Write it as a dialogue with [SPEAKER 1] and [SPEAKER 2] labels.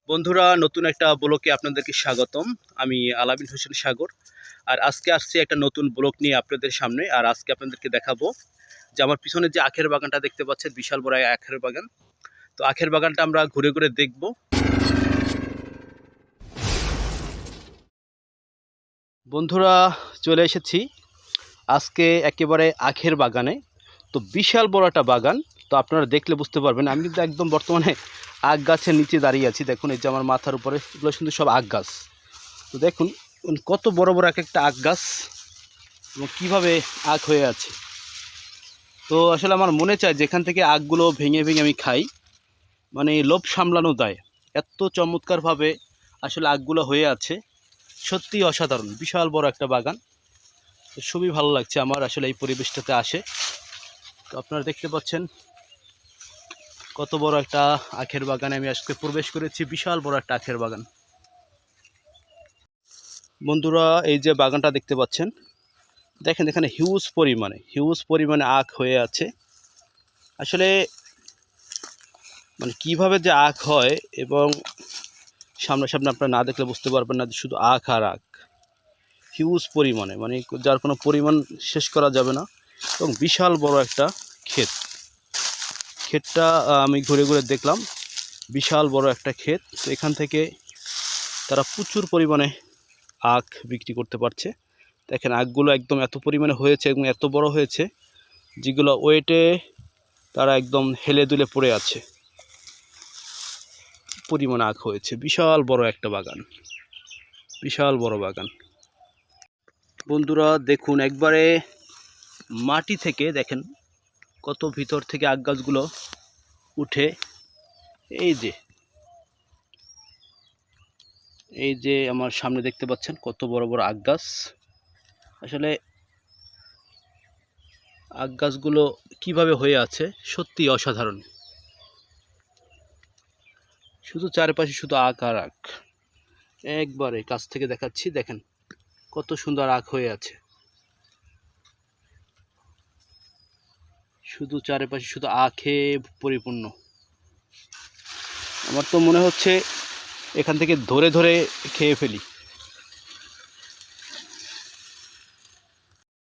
[SPEAKER 1] বন্ধুরা, নতুন একটা ব্লকে আপনাদেরকে স্বাগতম। আমি আলামিন হোসেন সাগর। আর আজকে আসছি একটা নতুন ব্লক নিয়ে আপনাদের সামনে। আর আজকে আপনাদেরকে দেখাবো যে আমার পিছনে যে আখের বাগানটা দেখতে পাচ্ছেন, বিশাল বড় আখের বাগান। তো আখের বাগানটা আমরা ঘুরে ঘুরে দেখব। বন্ধুরা, চলে এসেছি আজকে একেবারে আখের বাগানে। তো বিশাল বড় একটা বাগান। তো আপনারা দেখলে বুঝতে পারবেন, আমি কিন্তু একদম বর্তমানে আখ গাছের নিচে দাঁড়িয়ে আছি। দেখুন, এই যে আমার মাথার উপরে এগুলো কিন্তু সব আখ গাছ। তো দেখুন কত বড় বড় এক একটা আখ গাছ এবং কীভাবে আখ হয়ে আছে। তো আসলে আমার মনে চায় যেখান থেকে আখগুলো ভেঙে ভেঙে আমি খাই, মানে লোভ সামলানো দায়। এত চমৎকারভাবে আসলে আখগুলো হয়ে আছে, সত্যিই অসাধারণ। বিশাল বড় একটা বাগান। তো খুবই ভালো লাগছে আমার আসলে এই পরিবেশটাতে আসে। তো আপনারা দেখতে পাচ্ছেন কত বড় একটা আখের বাগানে আমি আজকে প্রবেশ করেছি। বিশাল বড় একটা আখের বাগান। বন্ধুরা, এই যে বাগানটা দেখতে পাচ্ছেন, দেখেন এখানে হিউজ পরিমাণে আখ হয়ে আছে। আসলে মানে কিভাবে যে আখ হয় এবং সামনাসামনি আপনারা না দেখলে বুঝতে পারবেন না যে শুধু আখ আর আখ। হিউজ পরিমাণে, মানে যার কোনো পরিমাণ শেষ করা যাবে না। এবং বিশাল বড় একটা ক্ষেতটা আমি ঘুরে ঘুরে দেখলাম। বিশাল বড় একটা ক্ষেত। তো এখান থেকে তারা প্রচুর পরিমাণে আখ বিক্রি করতে পারছে। দেখেন আখগুলো একদম এত পরিমাণে হয়েছে এবং এত বড় হয়েছে, যেগুলো ওয়েটে তারা একদম হেলে দুলে পড়ে আছে। পরিমাণ আখ হয়েছে। বিশাল বড় একটা বাগান, বিশাল বড় বাগান। বন্ধুরা দেখুন, একবারে মাটি থেকে দেখেন কত ভিতর থেকে আখ গাছগুলো উঠে এই যে আমার সামনে দেখতে পাচ্ছেন কত বড় বড় আখ গাছ। আসলে আখ গাছগুলো কীভাবে হয়ে আছে সত্যি অসাধারণ। শুধু চারপাশে শুধু আখ আর আখ। একবারে কাছ থেকে দেখাচ্ছি, দেখেন কত সুন্দর আখ হয়ে আছে। শুধু চারপাশে শুধু আখে পরিপূর্ণ। আমার তো মনে হচ্ছে এখান থেকে ধরে ধরে খেয়ে ফেলি।